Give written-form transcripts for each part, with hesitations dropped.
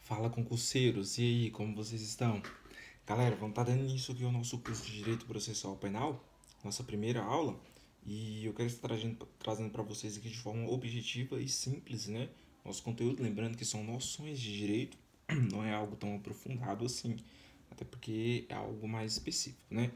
Fala, concurseiros, e aí, como vocês estão? Galera, vamos estar dando início aqui ao nosso curso de Direito Processual Penal, nossa primeira aula, e eu quero estar trazendo para vocês aqui de forma objetiva e simples, né? Nosso conteúdo, lembrando que são noções de direito, não é algo tão aprofundado assim, até porque é algo mais específico, né?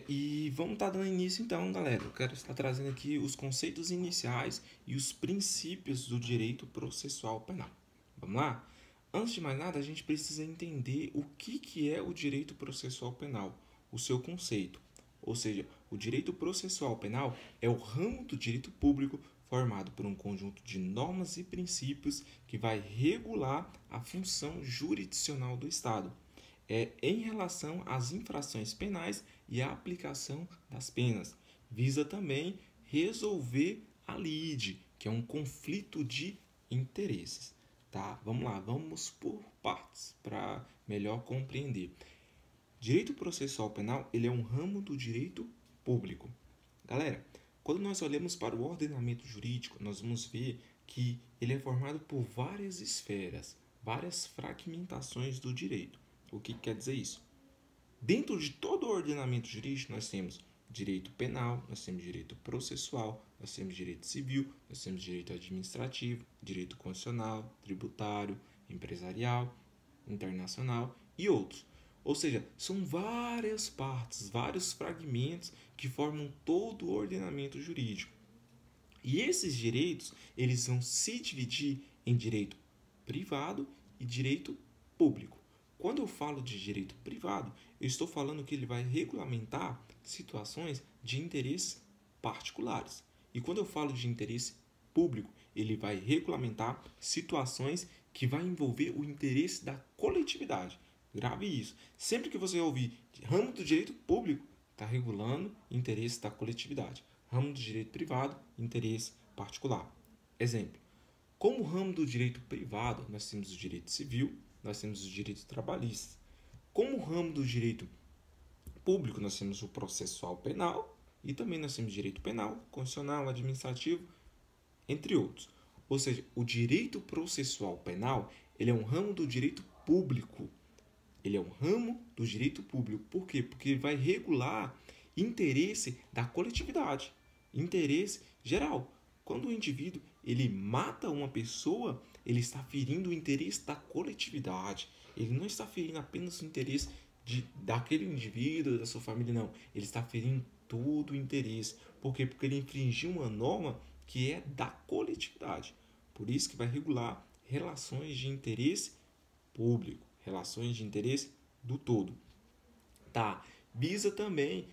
E vamos estar dando início então, galera. Eu quero estar trazendo aqui os conceitos iniciais e os princípios do direito processual penal. Vamos lá? Antes de mais nada, a gente precisa entender o que é o direito processual penal, o seu conceito. Ou seja, o direito processual penal é o ramo do direito público formado por um conjunto de normas e princípios que vai regular a função jurisdicional do Estado em relação às infrações penais e à aplicação das penas. Visa também resolver a lide, que é um conflito de interesses. Tá? Vamos lá, vamos por partes para melhor compreender. Direito processual penal, ele é um ramo do direito público. Galera, quando nós olhamos para o ordenamento jurídico, nós vamos ver que ele é formado por várias esferas, várias fragmentações do direito. O que quer dizer isso? Dentro de todo o ordenamento jurídico, nós temos direito penal, nós temos direito processual, nós temos direito civil, nós temos direito administrativo, direito constitucional, tributário, empresarial, internacional e outros. Ou seja, são várias partes, vários fragmentos que formam todo o ordenamento jurídico. E esses direitos, eles vão se dividir em direito privado e direito público. Quando eu falo de direito privado, eu estou falando que ele vai regulamentar situações de interesses particulares. E quando eu falo de interesse público, ele vai regulamentar situações que vai envolver o interesse da coletividade. Grave isso. Sempre que você ouvir ramo do direito público, está regulando interesse da coletividade. Ramo do direito privado, interesse particular. Exemplo. Como ramo do direito privado, nós temos o direito civil, nós temos o direito trabalhista. Como ramo do direito público, nós temos o processual penal e também nós temos direito penal, constitucional, administrativo, entre outros. Ou seja, o direito processual penal, ele é um ramo do direito público. Ele é um ramo do direito público. Por quê? Porque ele vai regular interesse da coletividade, interesse geral. Quando o indivíduo ele mata uma pessoa, ele está ferindo o interesse da coletividade. Ele não está ferindo apenas o interesse daquele indivíduo, da sua família, não. Ele está ferindo todo o interesse. Por quê? Porque ele infringiu uma norma que é da coletividade. Por isso que vai regular relações de interesse público, relações de interesse do todo. Tá? Visa também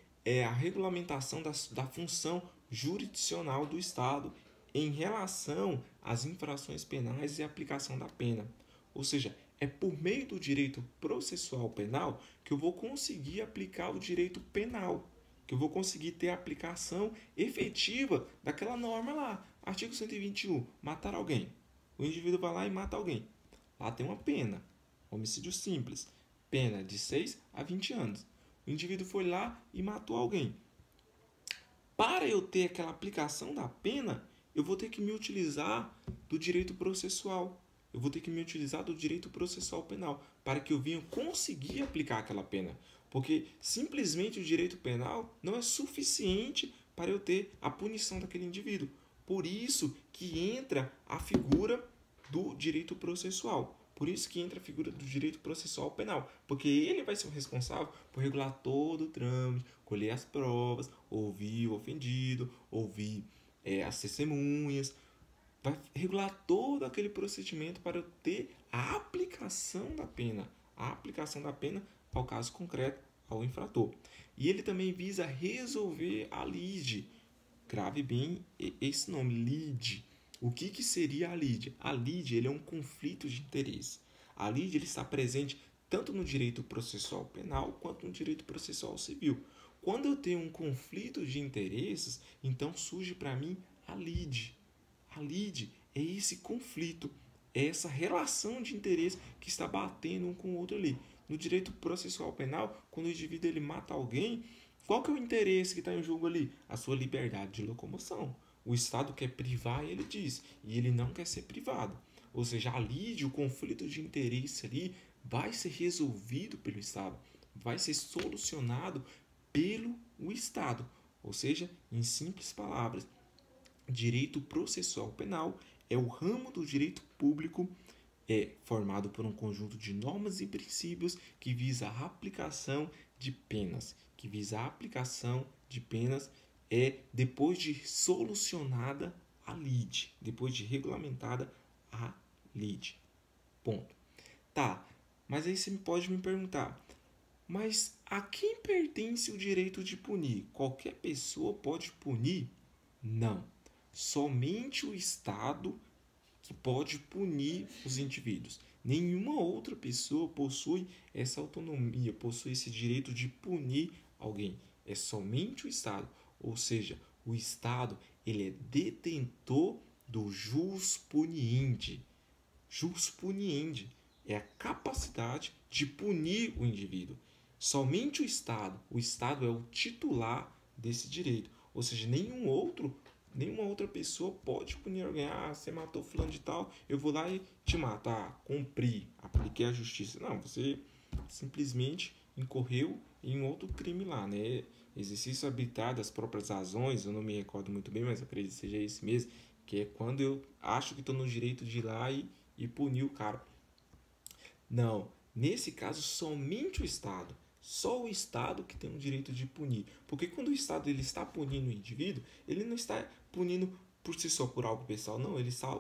a regulamentação da função jurisdicional do Estado em relação às infrações penais e aplicação da pena. Ou seja, é por meio do direito processual penal que eu vou conseguir aplicar o direito penal, que eu vou conseguir ter a aplicação efetiva daquela norma lá. Artigo 121, matar alguém. O indivíduo vai lá e mata alguém. Lá tem uma pena, homicídio simples, pena de 6 a 20 anos. O indivíduo foi lá e matou alguém. Para eu ter aquela aplicação da pena, eu vou ter que me utilizar do direito processual. Eu vou ter que me utilizar do direito processual penal para que eu venha conseguir aplicar aquela pena. Porque simplesmente o direito penal não é suficiente para eu ter a punição daquele indivíduo. Por isso que entra a figura do direito processual. Por isso que entra a figura do direito processual penal, porque ele vai ser o responsável por regular todo o trâmite, colher as provas, ouvir o ofendido, ouvir as testemunhas, vai regular todo aquele procedimento para eu ter a aplicação da pena, ao caso concreto, ao infrator. E ele também visa resolver a lide. Grave bem esse nome, lide. O que seria a lide? A lide ele é um conflito de interesse. A lide ele está presente tanto no direito processual penal quanto no direito processual civil. Quando eu tenho um conflito de interesses, então surge para mim a lide. A lide é esse conflito, é essa relação de interesse que está batendo um com o outro ali. No direito processual penal, quando o indivíduo ele mata alguém, qual que é o interesse que está em jogo ali? A sua liberdade de locomoção. O Estado quer privar, ele diz, e ele não quer ser privado. Ou seja, a lide, o conflito de interesse ali vai ser resolvido pelo Estado, vai ser solucionado pelo Estado. Ou seja, em simples palavras, direito processual penal é o ramo do direito público formado por um conjunto de normas e princípios que visa a aplicação de penas, depois de solucionada a lide, depois de regulamentada a lide. Ponto. Tá, mas aí você pode me perguntar, mas a quem pertence o direito de punir? Qualquer pessoa pode punir? Não. Somente o Estado que pode punir os indivíduos. Nenhuma outra pessoa possui essa autonomia, possui esse direito de punir alguém. É somente o Estado. Ou seja, o Estado ele é detentor do jus puniendi. Jus puniendi é a capacidade de punir o indivíduo. Somente o Estado é o titular desse direito. Ou seja, nenhuma outra pessoa pode punir alguém. Ah, você matou fulano de tal, eu vou lá e te matar. Cumpri, apliquei a justiça. Não, você simplesmente incorreu em outro crime lá, né? Exercício arbitrário das próprias razões, eu não me recordo muito bem, mas acredito que seja esse mesmo, que é quando eu acho que estou no direito de ir lá e punir o cara. Não, nesse caso somente o Estado. Só o Estado que tem o direito de punir. Porque quando o Estado ele está punindo o indivíduo, ele não está punindo por si só, por algo pessoal. Não, ele está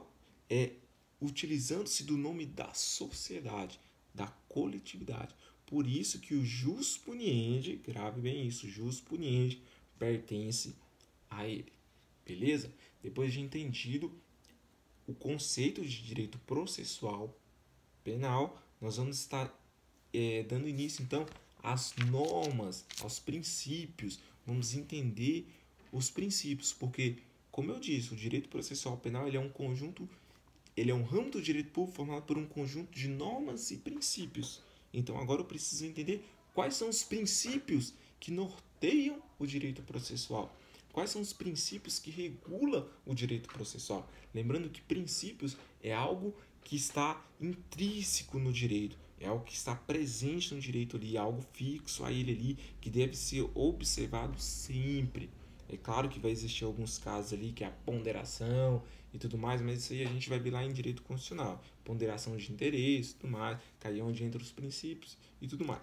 utilizando-se do nome da sociedade, da coletividade. Por isso que o jus puniendi, grave bem isso, jus puniendi pertence a ele. Beleza? Depois de entendido o conceito de direito processual penal, nós vamos estar dando início então às normas, aos princípios. Vamos entender os princípios, porque, como eu disse, o direito processual penal ele é um ramo do direito público formado por um conjunto de normas e princípios. Então agora eu preciso entender quais são os princípios que norteiam o direito processual. Quais são os princípios que regulam o direito processual? Lembrando que princípios é algo que está intrínseco no direito, é algo que está presente no direito ali, é algo fixo a ele ali, que deve ser observado sempre. É claro que vai existir alguns casos ali que é a ponderação e tudo mais, mas isso aí a gente vai ver lá em direito constitucional. Ponderação de interesse e tudo mais, que aí é onde entra os princípios e tudo mais.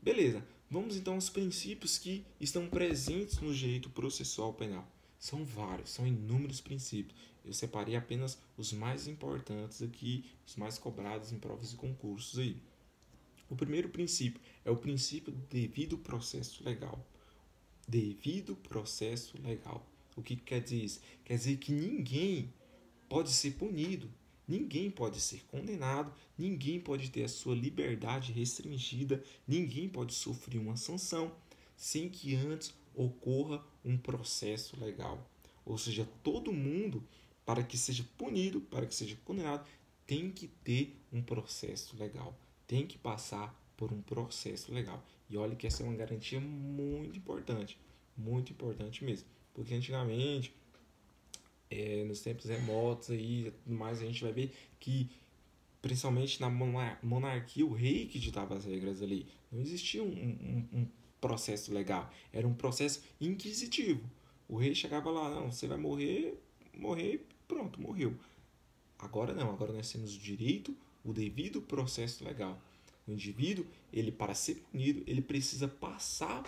Beleza, vamos então aos princípios que estão presentes no direito processual penal. São vários, são inúmeros princípios. Eu separei apenas os mais importantes aqui, os mais cobrados em provas e concursos aí. O primeiro princípio é o princípio do devido processo legal. Devido processo legal. O que quer dizer isso? Quer dizer que ninguém pode ser punido, ninguém pode ser condenado, ninguém pode ter a sua liberdade restringida, ninguém pode sofrer uma sanção sem que antes ocorra um processo legal. Ou seja, todo mundo, para que seja punido, para que seja condenado, tem que ter um processo legal, tem que passar por um processo legal. E olha que essa é uma garantia muito importante mesmo, porque antigamente nos tempos remotos aí e tudo mais, a gente vai ver que, principalmente na monarquia, o rei que ditava as regras ali. Não existia um processo legal, era um processo inquisitivo. O rei chegava lá, não, você vai morrer, pronto, morreu. Agora não, agora nós temos o direito, o devido processo legal. O indivíduo, ele para ser punido, ele precisa passar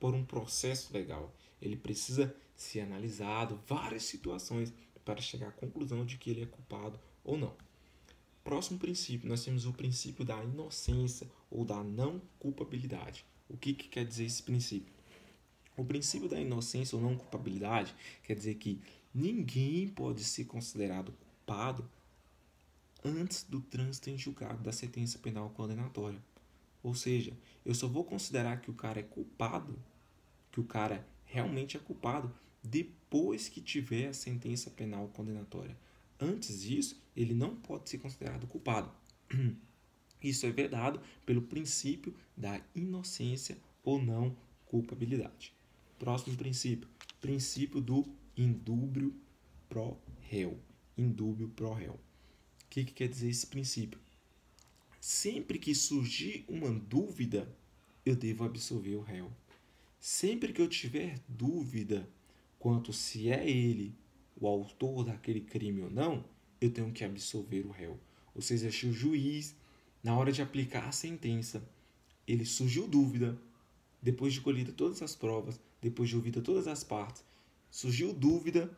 por um processo legal. Ele precisa ser analisado, várias situações, para chegar à conclusão de que ele é culpado ou não. Próximo princípio, nós temos o princípio da inocência ou da não culpabilidade. O que quer dizer esse princípio? O princípio da inocência ou não culpabilidade quer dizer que ninguém pode ser considerado culpado antes do trânsito em julgado da sentença penal condenatória. Ou seja, eu só vou considerar que o cara é culpado, que o cara realmente é culpado, depois que tiver a sentença penal condenatória. Antes disso, ele não pode ser considerado culpado. Isso é vedado pelo princípio da inocência ou não culpabilidade. Próximo princípio, princípio do indúbio pro réu. Indúbio pro réu. que quer dizer esse princípio? Sempre que surgir uma dúvida, eu devo absolver o réu. Sempre que eu tiver dúvida quanto se é ele o autor daquele crime ou não, eu tenho que absolver o réu. Ou seja, se o juiz, na hora de aplicar a sentença, ele surgiu dúvida, depois de colhida todas as provas, depois de ouvida todas as partes, surgiu dúvida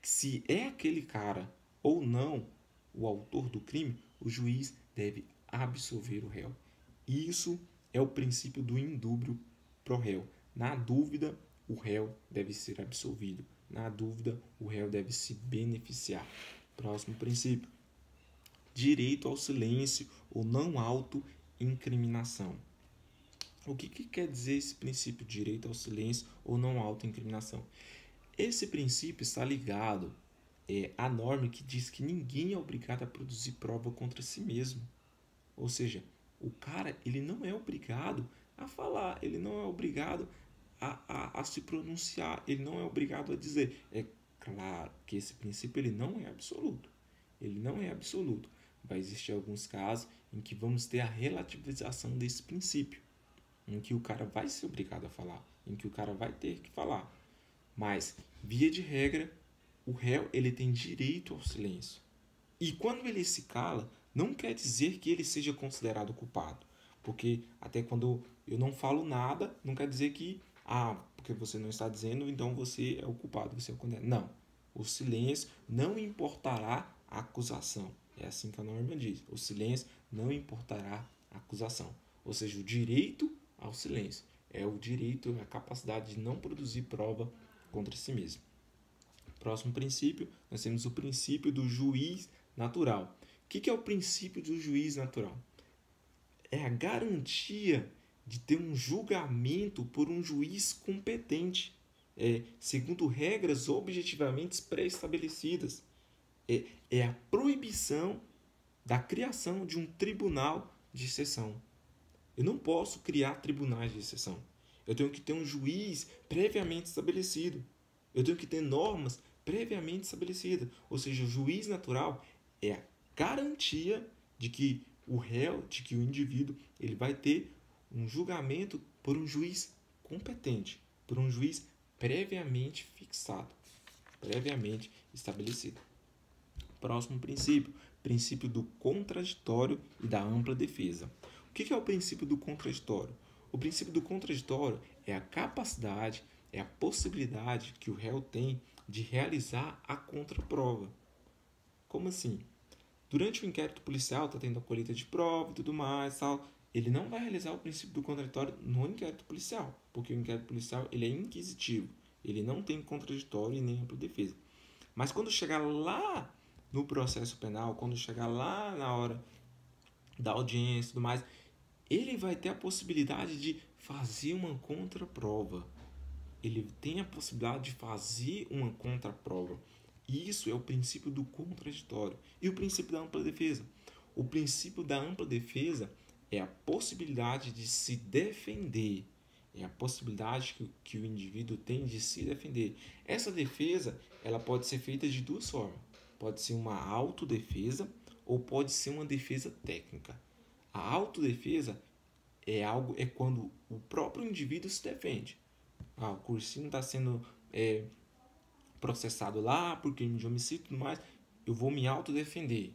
se é aquele cara ou não o autor do crime, o juiz deve absolver o réu. Isso é o princípio do indúbio pro réu. Na dúvida, o réu deve ser absolvido. Na dúvida, o réu deve se beneficiar. Próximo princípio: direito ao silêncio ou não autoincriminação. O que quer dizer esse princípio direito ao silêncio ou não autoincriminação? Esse princípio está ligado à norma que diz que ninguém é obrigado a produzir prova contra si mesmo. Ou seja, o cara ele não é obrigado a falar, ele não é obrigado a se pronunciar, ele não é obrigado a dizer. É claro que esse princípio ele não é absoluto. Ele não é absoluto. Vai existir alguns casos em que vamos ter a relativização desse princípio, em que o cara vai ser obrigado a falar, em que o cara vai ter que falar. Mas, via de regra, o réu ele tem direito ao silêncio. E quando ele se cala, não quer dizer que ele seja considerado culpado. Porque até quando eu não falo nada, não quer dizer que, porque você não está dizendo, então você é o culpado, você é o condenado. Não. O silêncio não importará a acusação. É assim que a norma diz. O silêncio não importará a acusação. Ou seja, o direito ao silêncio é o direito, a capacidade de não produzir prova contra si mesmo. Próximo princípio, nós temos o princípio do juiz natural. O que é o princípio do juiz natural? É a garantia de ter um julgamento por um juiz competente, segundo regras objetivamente pré-estabelecidas. É a proibição da criação de um tribunal de exceção. Eu não posso criar tribunais de exceção. Eu tenho que ter um juiz previamente estabelecido. Eu tenho que ter normas previamente estabelecidas. Ou seja, o juiz natural é a garantia de que o réu, de que o indivíduo, ele vai ter um julgamento por um juiz competente, por um juiz previamente fixado, previamente estabelecido. Próximo princípio, princípio do contraditório e da ampla defesa. O que é o princípio do contraditório? O princípio do contraditório é a capacidade, é a possibilidade que o réu tem de realizar a contraprova. Como assim? Durante o inquérito policial, está tendo a colheita de prova e tudo mais, tal. Ele não vai realizar o princípio do contraditório no inquérito policial, porque o inquérito policial ele é inquisitivo, ele não tem contraditório e nem ampla defesa. Mas quando chegar lá no processo penal, quando chegar lá na hora da audiência e tudo mais, ele vai ter a possibilidade de fazer uma contraprova. Ele tem a possibilidade de fazer uma contraprova. Isso é o princípio do contraditório. E o princípio da ampla defesa? O princípio da ampla defesa é a possibilidade de se defender. É a possibilidade que o indivíduo tem de se defender. Essa defesa ela pode ser feita de duas formas. Pode ser uma autodefesa ou pode ser uma defesa técnica. A autodefesa é quando o próprio indivíduo se defende. O cursinho está sendo processado lá por crime de homicídio e tudo mais. Eu vou me autodefender.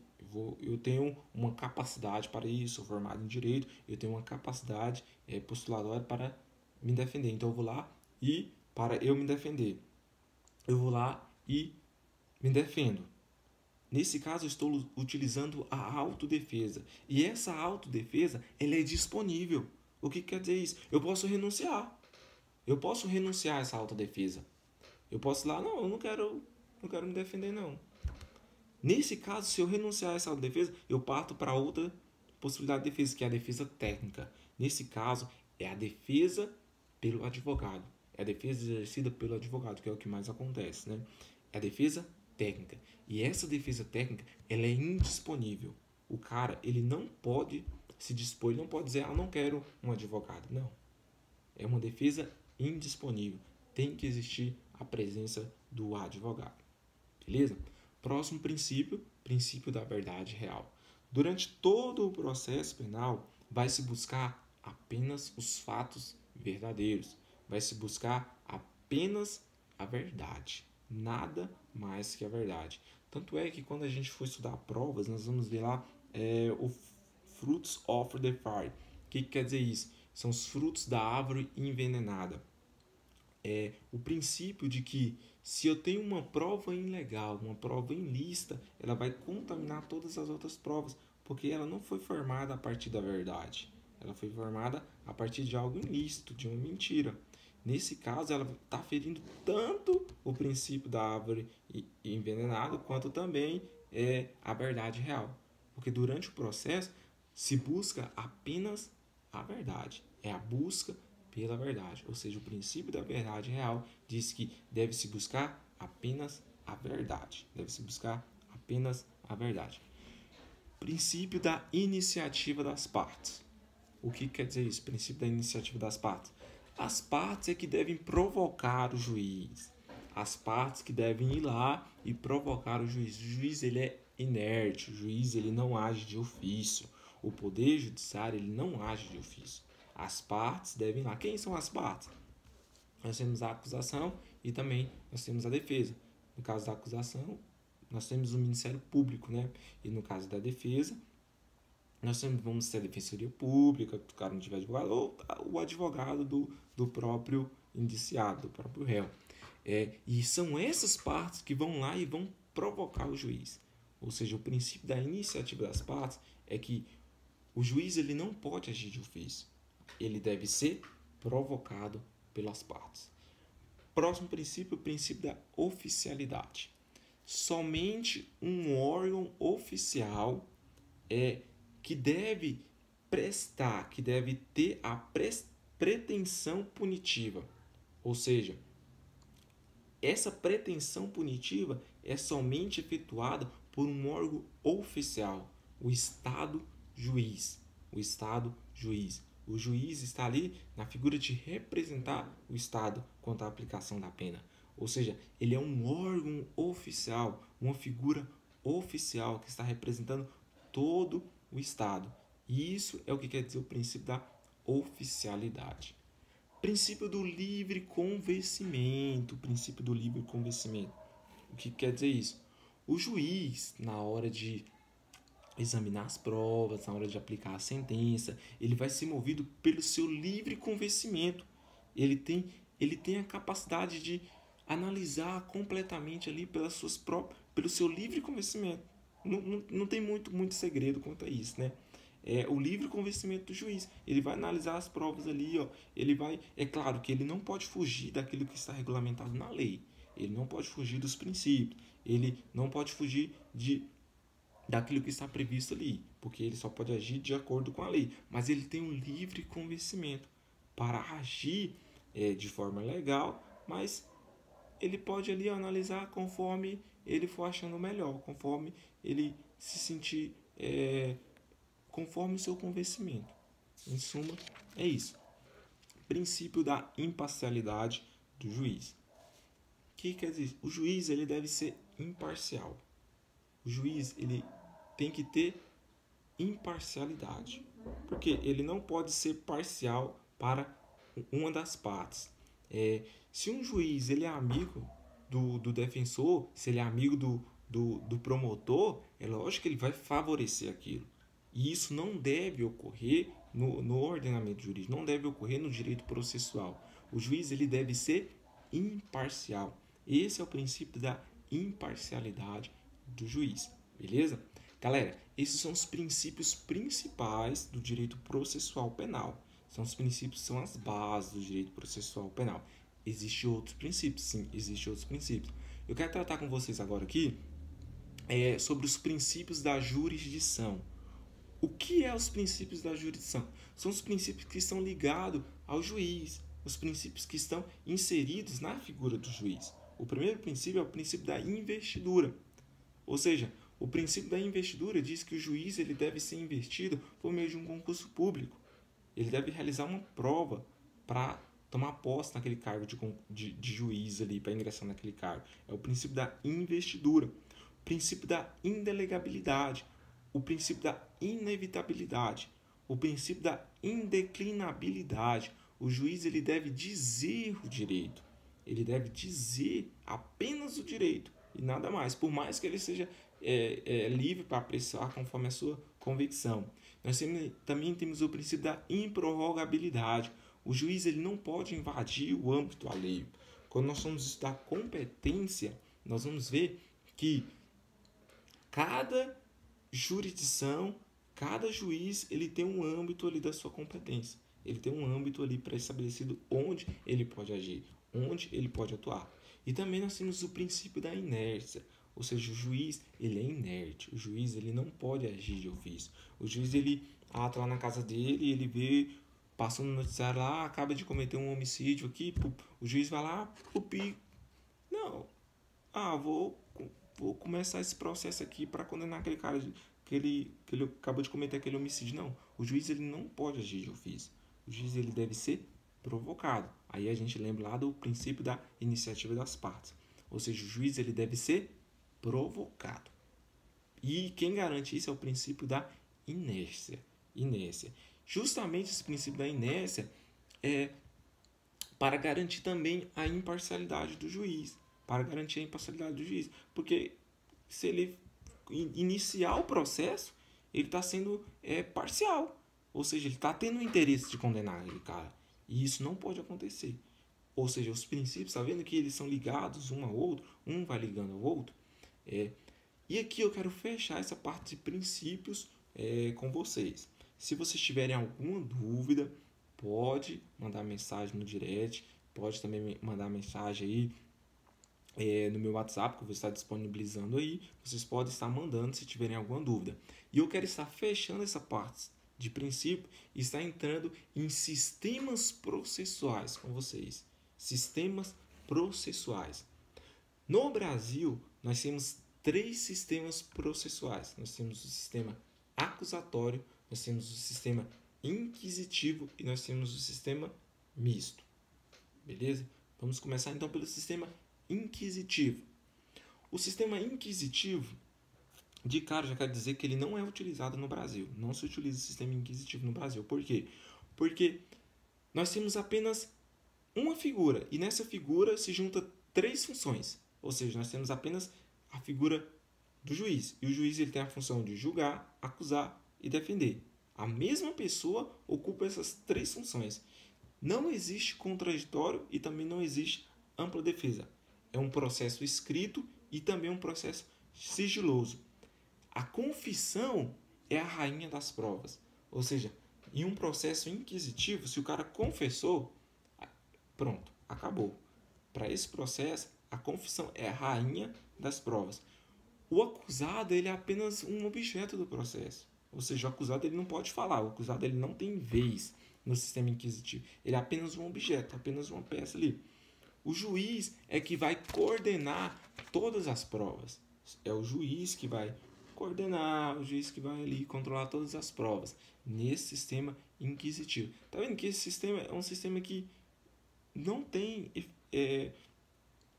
Eu tenho uma capacidade para isso, sou formado em direito, eu tenho uma capacidade postulatória para me defender. Então eu vou lá e, para eu me defender, eu vou lá e me defendo. Nesse caso, eu estou utilizando a autodefesa. E essa autodefesa, ela é disponível. O que quer dizer isso? Eu posso renunciar. Eu posso renunciar a essa autodefesa. Eu posso ir lá, não, eu não quero me defender, não. Nesse caso, se eu renunciar a essa autodefesa, eu parto para outra possibilidade de defesa, que é a defesa técnica. Nesse caso, é a defesa pelo advogado. É a defesa exercida pelo advogado, que é o que mais acontece, né? É a defesa técnica. E essa defesa técnica, ela é indisponível. O cara, ele não pode se dispor, ele não pode dizer, não quero um advogado. Não. É uma defesa indisponível. Tem que existir a presença do advogado. Beleza? Próximo princípio, princípio da verdade real. Durante todo o processo penal, vai se buscar apenas os fatos verdadeiros, vai se buscar apenas a verdade, nada mais que a verdade. Tanto é que quando a gente for estudar provas, nós vamos ver lá o fruits of the fire. O que quer dizer isso? São os frutos da árvore envenenada. O princípio de que se eu tenho uma prova ilegal, uma prova ilícita, ela vai contaminar todas as outras provas, porque ela não foi formada a partir da verdade. Ela foi formada a partir de algo ilícito, de uma mentira. Nesse caso, ela está ferindo tanto o princípio da árvore envenenada, quanto também a verdade real. Porque durante o processo se busca apenas a verdade. É a busca pela verdade. Ou seja, o princípio da verdade real diz que deve-se buscar apenas a verdade. Deve-se buscar apenas a verdade. Princípio da iniciativa das partes. O que quer dizer isso? Princípio da iniciativa das partes. As partes é que devem provocar o juiz. As partes que devem ir lá e provocar o juiz. O juiz ele é inerte, o juiz ele não age de ofício. O poder judiciário ele não age de ofício. As partes devem ir lá. Quem são as partes? Nós temos a acusação e também nós temos a defesa. No caso da acusação, nós temos o Ministério Público, né? E no caso da defesa, nós vamos ter a Defensoria Pública, se o cara não tiver advogado, ou o advogado do próprio indiciado, do próprio réu. E são essas partes que vão lá e vão provocar o juiz. Ou seja, o princípio da iniciativa das partes é que o juiz ele não pode agir de ofício. Ele deve ser provocado pelas partes. Próximo princípio, o princípio da oficialidade. Somente um órgão oficial que deve prestar, que deve ter a pretensão punitiva. Ou seja, essa pretensão punitiva é somente efetuada por um órgão oficial, o Estado juiz. O Estado juiz. O juiz está ali na figura de representar o Estado quanto à aplicação da pena. Ou seja, ele é um órgão oficial, uma figura oficial que está representando todo o Estado. E isso é o que quer dizer o princípio da oficialidade. Princípio do livre convencimento. Princípio do livre convencimento. O que quer dizer isso? O juiz, na hora de examinar as provas, na hora de aplicar a sentença, ele vai ser movido pelo seu livre convencimento. Ele tem a capacidade de analisar completamente ali pelo seu livre convencimento. Não tem muito segredo quanto a isso, né? É o livre convencimento do juiz. Ele vai analisar as provas ali, ó. É claro que ele não pode fugir daquilo que está regulamentado na lei. Ele não pode fugir dos princípios. Ele não pode fugir daquilo que está previsto ali, porque ele só pode agir de acordo com a lei. Mas ele tem um livre convencimento para agir de forma legal, mas ele pode ali analisar conforme ele for achando melhor, conforme ele se sentir, conforme o seu convencimento. Em suma, é isso. Princípio da imparcialidade do juiz. O que quer dizer? O juiz ele deve ser imparcial. O juiz ele tem que ter imparcialidade, porque ele não pode ser parcial para uma das partes. Se um juiz ele é amigo do defensor, se ele é amigo do promotor, é lógico que ele vai favorecer aquilo. E isso não deve ocorrer no ordenamento jurídico, não deve ocorrer no direito processual. O juiz ele deve ser imparcial. Esse é o princípio da imparcialidade do juiz, beleza? Galera, esses são os princípios principais do direito processual penal. São os princípios, são as bases do direito processual penal. Existem outros princípios, sim, existem outros princípios. Eu quero tratar com vocês agora aqui sobre os princípios da jurisdição. O que é os princípios da jurisdição? São os princípios que estão ligados ao juiz, os princípios que estão inseridos na figura do juiz. O primeiro princípio é o princípio da investidura. Ou seja, o princípio da investidura diz que o juiz ele deve ser investido por meio de um concurso público. Ele deve realizar uma prova para tomar posse naquele cargo de juiz ali, para ingressar naquele cargo. É o princípio da investidura. princípio da indelegabilidade, o princípio da inevitabilidade, o princípio da indeclinabilidade. O juiz ele deve dizer o direito, ele deve dizer apenas o direito e nada mais, por mais que ele seja livre para apreciar conforme a sua convicção. Nós também temos o princípio da improrrogabilidade. O juiz ele não pode invadir o âmbito alheio. Quando nós vamos estudar competência, nós vamos ver que cada jurisdição, cada juiz, ele tem um âmbito ali da sua competência. Ele tem um âmbito ali pré-estabelecido onde ele pode agir, onde ele pode atuar. E também nós temos o princípio da inércia, ou seja, o juiz ele é inerte, o juiz ele não pode agir de ofício. O juiz ele ata lá na casa dele, ele vê, passando no noticiário lá, acaba de cometer um homicídio aqui, o juiz vai lá, não, vou começar esse processo aqui para condenar aquele cara que ele acabou de cometer aquele homicídio. Não, o juiz ele não pode agir de ofício. O juiz ele deve ser provocado. Aí a gente lembra lá do princípio da iniciativa das partes. Ou seja, o juiz ele deve ser provocado. E quem garante isso é o princípio da inércia. Justamente esse princípio da inércia é para garantir também a imparcialidade do juiz. Porque se ele iniciar o processo, ele está sendo parcial. Ou seja, ele está tendo o interesse de condenar aquele cara. E isso não pode acontecer. Ou seja, os princípios, está vendo que eles são ligados um ao outro, um vai ligando ao outro. E aqui eu quero fechar essa parte de princípios com vocês. Se vocês tiverem alguma dúvida, pode mandar mensagem no direct, pode também mandar mensagem aí no meu WhatsApp, que eu vou estar disponibilizando aí. Vocês podem estar mandando se tiverem alguma dúvida. E eu quero estar fechando essa parte de princípio e estar entrando em sistemas processuais com vocês. Sistemas processuais. No Brasil, nós temos 3 sistemas processuais. Nós temos o sistema acusatório, nós temos o sistema inquisitivo e nós temos o sistema misto. Beleza? Vamos começar então pelo sistema inquisitivo. O sistema inquisitivo, de cara, já quero dizer que ele não é utilizado no Brasil. Não se utiliza o sistema inquisitivo no Brasil. Por quê? Porque nós temos apenas uma figura e nessa figura se junta 3 funções. Ou seja, nós temos apenas a figura do juiz. E o juiz ele tem a função de julgar, acusar e defender. A mesma pessoa ocupa essas 3 funções. Não existe contraditório e também não existe ampla defesa. É um processo escrito e também um processo sigiloso. A confissão é a rainha das provas. Ou seja, em um processo inquisitivo, se o cara confessou, pronto, acabou. Para esse processo, a confissão é a rainha das provas. O acusado ele é apenas um objeto do processo. Ou seja, o acusado ele não pode falar, o acusado ele não tem vez no sistema inquisitivo. Ele é apenas um objeto, apenas uma peça ali. O juiz é que vai coordenar todas as provas. É o juiz que vai coordenar, o juiz que vai ali controlar todas as provas nesse sistema inquisitivo. Tá vendo que esse sistema é um sistema que não tem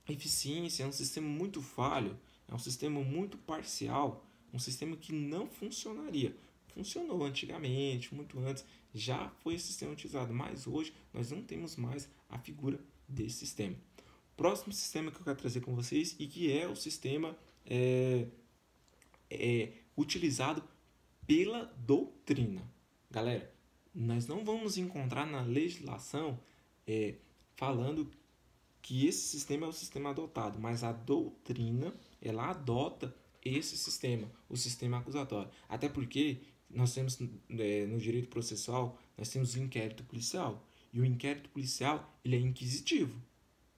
eficiência, é um sistema muito falho, é um sistema muito parcial, um sistema que não funcionaria. Funcionou antigamente, muito antes, já foi esse sistema utilizado, mas hoje nós não temos mais a figura desse sistema. Próximo sistema que eu quero trazer com vocês e que é o sistema utilizado pela doutrina. Galera, nós não vamos encontrar na legislação falando que esse sistema é o sistema adotado, mas a doutrina ela adota esse sistema, o sistema acusatório. Até porque nós temos no direito processual, nós temos o inquérito policial. E o inquérito policial ele é inquisitivo,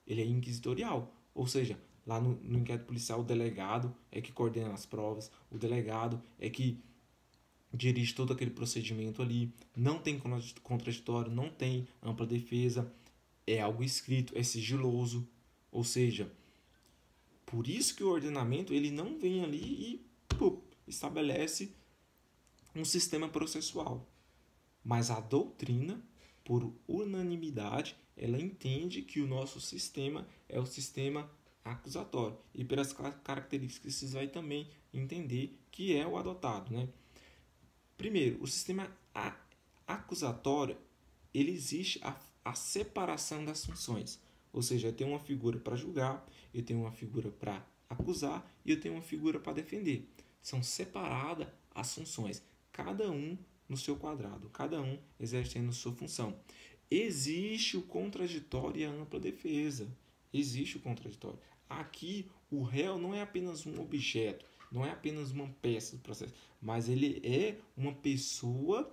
ele é inquisitorial. Ou seja, lá no inquérito policial o delegado é que coordena as provas, o delegado é que dirige todo aquele procedimento ali, não tem contraditório, não tem ampla defesa, é algo escrito, é sigiloso, ou seja, por isso que o ordenamento ele não vem ali e estabelece um sistema processual, mas a doutrina, por unanimidade, ela entende que o nosso sistema é o sistema acusatório. E pelas características vocês vai também entender que é o adotado, né? Primeiro, o sistema acusatório, ele existe a separação das funções. Ou seja, eu tenho uma figura para julgar, eu tenho uma figura para acusar e eu tenho uma figura para defender. São separadas as funções, cada um no seu quadrado, cada um exercendo sua função. Existe o contraditório e a ampla defesa. Existe o contraditório. Aqui, o réu não é apenas um objeto, não é apenas uma peça do processo, mas ele é uma pessoa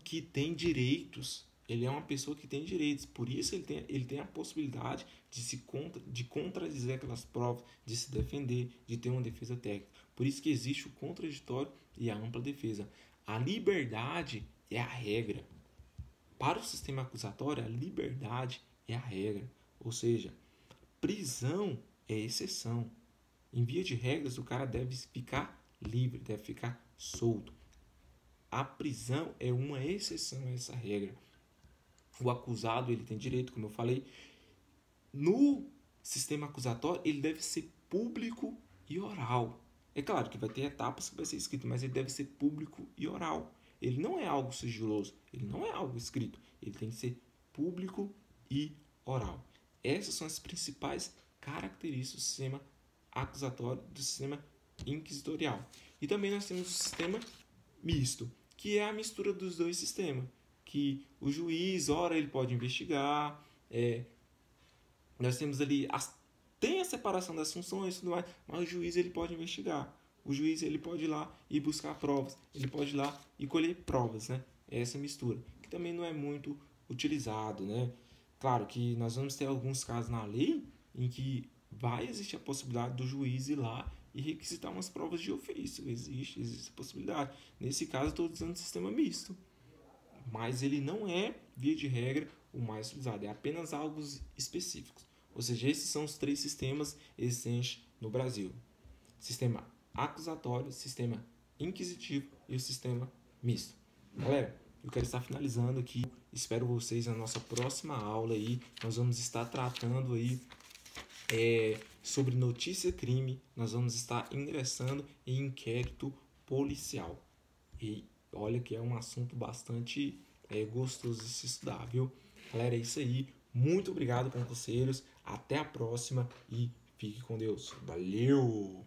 que tem direitos. Ele é uma pessoa que tem direitos, por isso ele tem a possibilidade de contradizer aquelas provas, de se defender, de ter uma defesa técnica. Por isso que existe o contraditório e a ampla defesa. A liberdade é a regra. Para o sistema acusatório, a liberdade é a regra. Ou seja, prisão é exceção. Em via de regras, o cara deve ficar livre, deve ficar solto. A prisão é uma exceção a essa regra. O acusado ele tem direito, como eu falei. No sistema acusatório, ele deve ser público e oral. É claro que vai ter etapas que vai ser escrito, mas ele deve ser público e oral. Ele não é algo sigiloso, ele não é algo escrito. Ele tem que ser público e oral. Essas são as principais características do sistema acusatório, do sistema inquisitorial. E também nós temos o sistema misto, que é a mistura dos dois sistemas. Que o juiz, ora, ele pode investigar, nós temos ali, tem a separação das funções e tudo mais, mas o juiz ele pode investigar. O juiz ele pode ir lá e buscar provas, ele pode ir lá e colher provas, né? Essa mistura, que também não é muito utilizado, né? Claro que nós vamos ter alguns casos na lei em que vai existir a possibilidade do juiz ir lá e requisitar umas provas de ofício. Existe a possibilidade. Nesse caso, eu estou usando o sistema misto. Mas ele não é, via de regra, o mais utilizado. É apenas algo específicos. Ou seja, esses são os 3 sistemas existentes no Brasil. Sistema acusatório, sistema inquisitivo e o sistema misto. Galera, eu quero estar finalizando aqui. Espero vocês na nossa próxima aula aí. Nós vamos estar tratando aí sobre notícia crime. Nós vamos estar ingressando em inquérito policial. E olha que é um assunto bastante gostoso de se estudar, viu? Galera, é isso aí. Muito obrigado, conselheiros. Até a próxima e fique com Deus. Valeu!